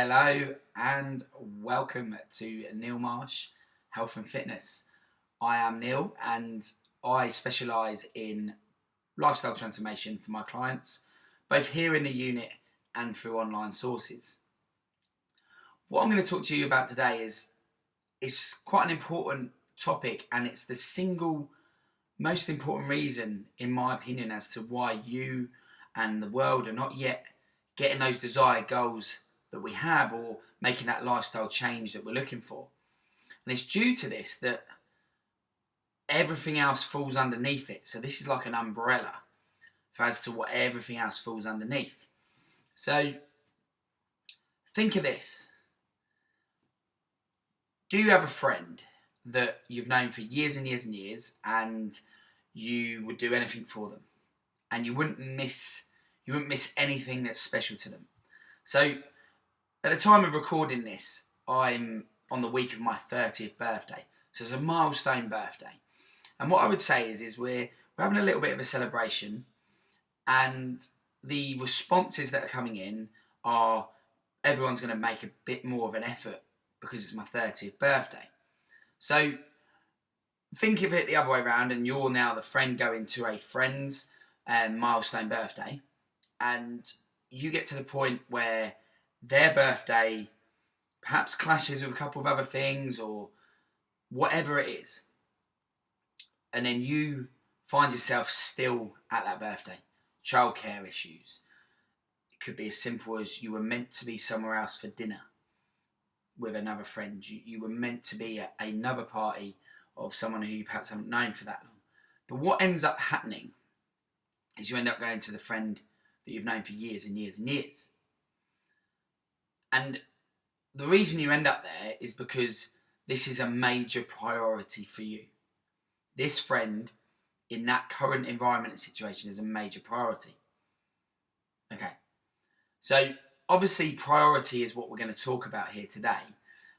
Hello and welcome to Neil Marsh Health and Fitness. I am Neil and I specialise in lifestyle transformation for my clients, both here in the unit and through online sources. What I'm going to talk to you about today is quite an important topic, and it's the single most important reason, in my opinion, as to why you and the world are not yet getting those desired goals that we have, or making that lifestyle change that we're looking for. And it's due to this that everything else falls underneath it. So this is like an umbrella for as to what everything else falls underneath. So think of this. Do you have a friend that you've known for years and years and years, and you would do anything for them, and you wouldn't miss anything that's special to them? So at the time of recording this, I'm on the week of my 30th birthday. So it's a milestone birthday. And what I would say is we're having a little bit of a celebration, and the responses that are coming in are everyone's going to make a bit more of an effort because it's my 30th birthday. So think of it the other way around, and you're now the friend going to a friend's milestone birthday, and you get to the point where their birthday perhaps clashes with a couple of other things or whatever it is. And then you find yourself still at that birthday. Childcare issues. It could be as simple as you were meant to be somewhere else for dinner with another friend. You were meant to be at another party of someone who you perhaps haven't known for that long. But what ends up happening is you end up going to the friend that you've known for years and years and years. And the reason you end up there is because this is a major priority for you. This friend in that current environment and situation is a major priority. Okay. So obviously priority is what we're going to talk about here today.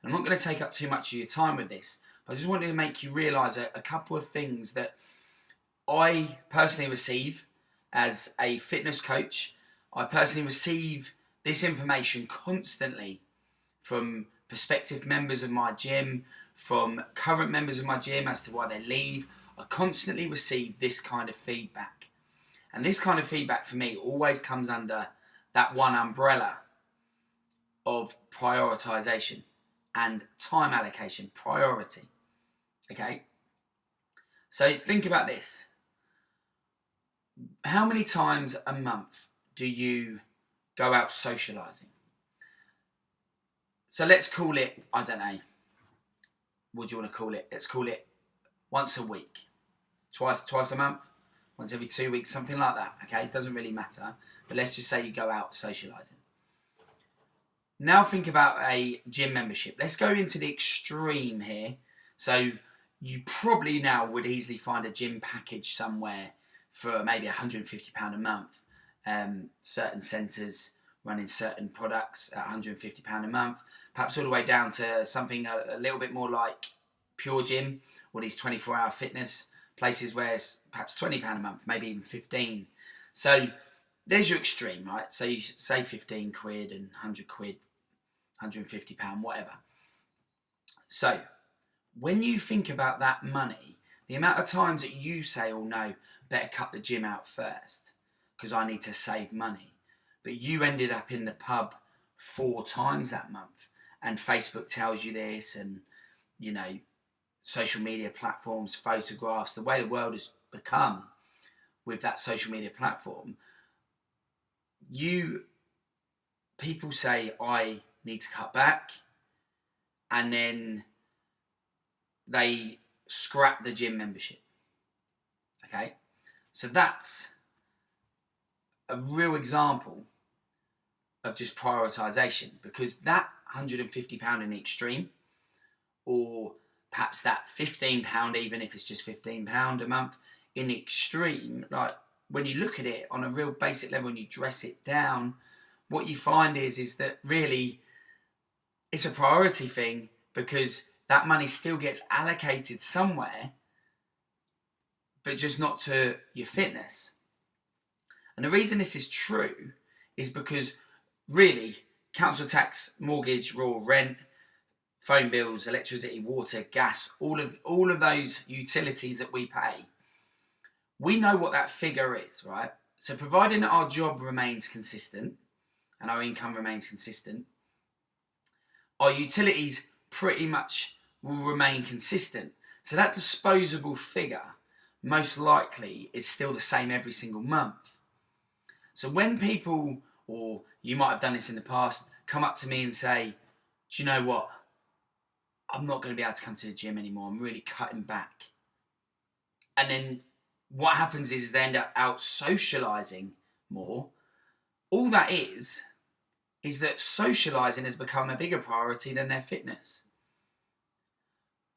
I'm not going to take up too much of your time with this, but I just wanted to make you realise a couple of things that I personally receive as a fitness coach. I personally receive this information constantly from prospective members of my gym, from current members of my gym as to why they leave. I constantly receive this kind of feedback. And this kind of feedback for me always comes under that one umbrella of prioritization and time allocation, priority. Okay? So think about this. How many times a month do you go out socializing? So let's call it, I don't know, what do you want to call it? Let's call it once a week, twice a month, once every 2 weeks, something like that. Okay, it doesn't really matter, but let's just say you go out socializing. Now think about a gym membership. Let's go into the extreme here. So you probably now would easily find a gym package somewhere for maybe £150 a month. Certain centres running certain products at £150 a month, perhaps all the way down to something a little bit more like Pure Gym or these 24-hour fitness places where it's perhaps £20 a month, maybe even 15. So there's your extreme, right? So you say 15 quid and 100 quid, £150, whatever. So when you think about that money, the amount of times that you say, oh no, better cut the gym out first because I need to save money. But you ended up in the pub 4 times that month, and Facebook tells you this, and you know, social media platforms, photographs, the way the world has become with that social media platform, people say I need to cut back, and then they scrap the gym membership. Okay, so that's a real example of just prioritization, because that £150 in the extreme, or perhaps that £15, even if it's just £15 a month in the extreme, like when you look at it on a real basic level and you dress it down, what you find is that really it's a priority thing, because that money still gets allocated somewhere, but just not to your fitness. And the reason this is true is because really council tax, mortgage, raw rent, phone bills, electricity, water, gas, all of those utilities that we pay, we know what that figure is, right? So providing that our job remains consistent and our income remains consistent, our utilities pretty much will remain consistent. So that disposable figure most likely is still the same every single month. So when people, or you might have done this in the past, come up to me and say, do you know what? I'm not going to be able to come to the gym anymore. I'm really cutting back. And then what happens is they end up out socialising more. All that is that socialising has become a bigger priority than their fitness.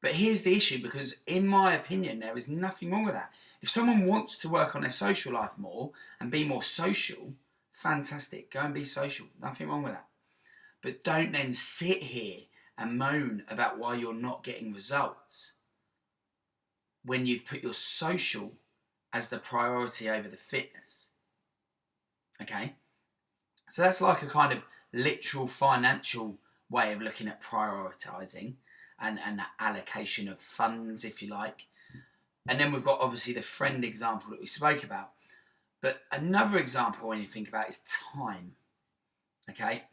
But here's the issue, because in my opinion, there is nothing wrong with that. If someone wants to work on their social life more and be more social, fantastic. Go and be social. Nothing wrong with that. But don't then sit here and moan about why you're not getting results when you've put your social as the priority over the fitness. Okay? So that's like a kind of literal financial way of looking at prioritising and the allocation of funds, if you like. And then we've got obviously the friend example that we spoke about. But another example when you think about it is time. Okay?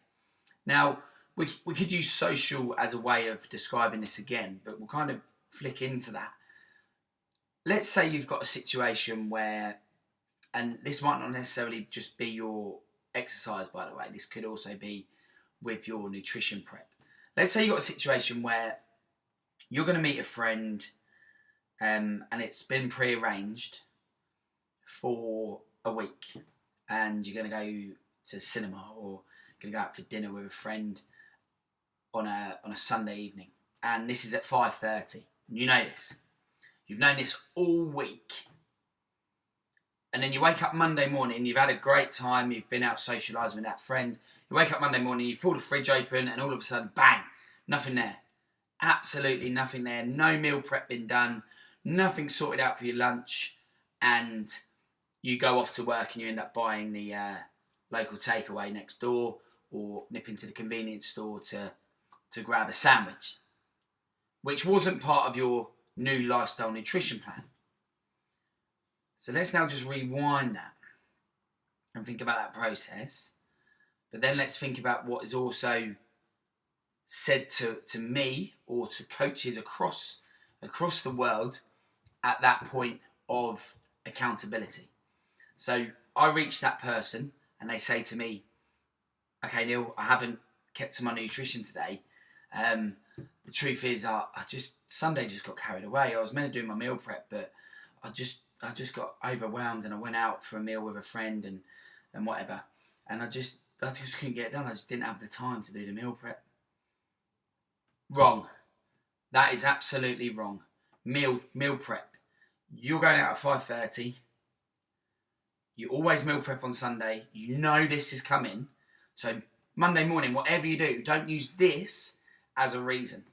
Now, we could use social as a way of describing this again, but we'll kind of flick into that. Let's say you've got a situation where, and this might not necessarily just be your exercise, by the way, this could also be with your nutrition prep. Let's say you've got a situation where you're going to meet a friend and it's been pre-arranged for a week, and you're going to go to cinema or going to go out for dinner with a friend on a Sunday evening, and this is at 5:30. You know this. You've known this all week. And then you wake up Monday morning, you've had a great time, you've been out socialising with that friend. You wake up Monday morning, you pull the fridge open, and all of a sudden, bang, nothing there. Absolutely nothing there. No meal prep been done, nothing sorted out for your lunch, and you go off to work and you end up buying the local takeaway next door or nip into the convenience store to grab a sandwich, which wasn't part of your new lifestyle nutrition plan. So let's now just rewind that and think about that process. But then let's think about what is also said to me or to coaches across the world at that point of accountability. So I reach that person and they say to me, okay, Neil, I haven't kept to my nutrition today. The truth is, Sunday just got carried away. I was meant to do my meal prep, but I just got overwhelmed and I went out for a meal with a friend and whatever. And I just couldn't get it done. I just didn't have the time to do the meal prep. Wrong. That is absolutely wrong. Meal prep. You're going out at 5:30. You always meal prep on Sunday. You know this is coming. So Monday morning, whatever you do, don't use this as a reason.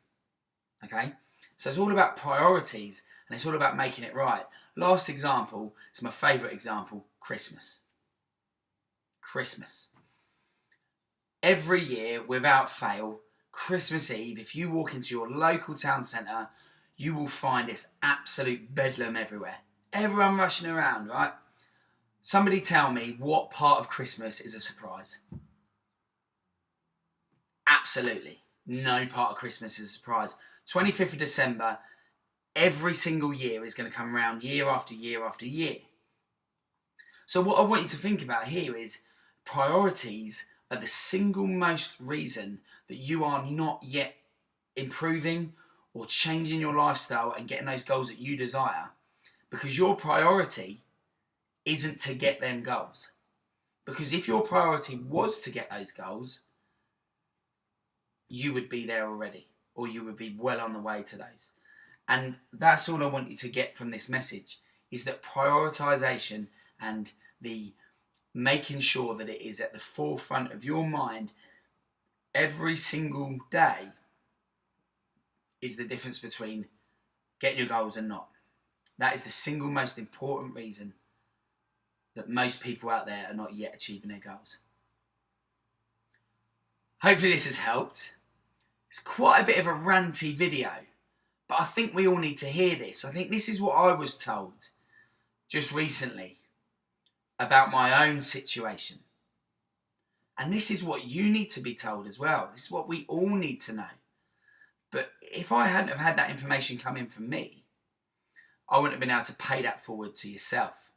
Okay? So it's all about priorities and it's all about making it right. Last example, it's my favourite example, Christmas. Christmas. Every year, without fail, Christmas Eve, if you walk into your local town centre, you will find this absolute bedlam everywhere. Everyone rushing around, right? Somebody tell me what part of Christmas is a surprise. Absolutely. No part of Christmas is a surprise. 25th of December, every single year is going to come around year after year after year. So what I want you to think about here is priorities are the single most reason that you are not yet improving or changing your lifestyle and getting those goals that you desire, because your priority isn't to get them goals. Because if your priority was to get those goals, you would be there already, or you would be well on the way to those. And that's all I want you to get from this message, is that prioritization and the making sure that it is at the forefront of your mind every single day is the difference between getting your goals and not. That is the single most important reason that most people out there are not yet achieving their goals. Hopefully this has helped. It's quite a bit of a ranty video, but I think we all need to hear this. I think this is what I was told just recently about my own situation. And this is what you need to be told as well. This is what we all need to know. But if I hadn't have had that information come in from me, I wouldn't have been able to pay that forward to yourself.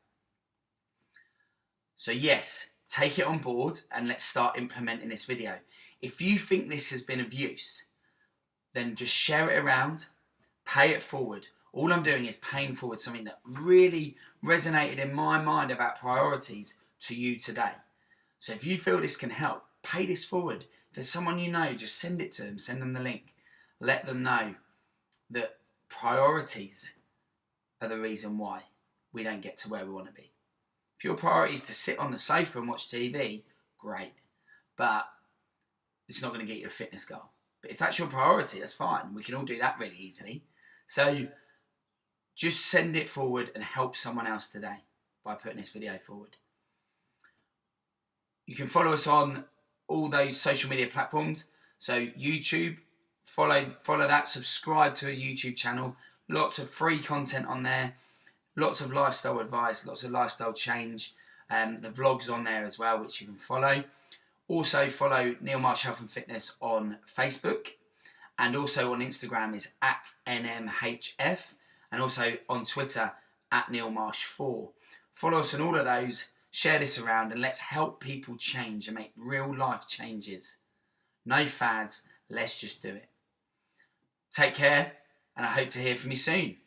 So yes, take it on board and let's start implementing this video. If you think this has been of use, then just share it around, pay it forward. All I'm doing is paying forward something that really resonated in my mind about priorities to you today. So if you feel this can help, pay this forward. If there's someone you know, just send it to them, send them the link. Let them know that priorities are the reason why we don't get to where we want to be. If your priority is to sit on the sofa and watch TV, great. But it's not going to get you a fitness goal. But if that's your priority, that's fine. We can all do that really easily. So just send it forward and help someone else today by putting this video forward. You can follow us on all those social media platforms. So YouTube, follow that, subscribe to a YouTube channel. Lots of free content on there. Lots of lifestyle advice, lots of lifestyle change. The vlogs on there as well, which you can follow. Also follow Neil Marsh Health and Fitness on Facebook. And also on Instagram is @NMHF. And also on Twitter @NeilMarsh4. Follow us on all of those. Share this around and let's help people change and make real life changes. No fads, let's just do it. Take care and I hope to hear from you soon.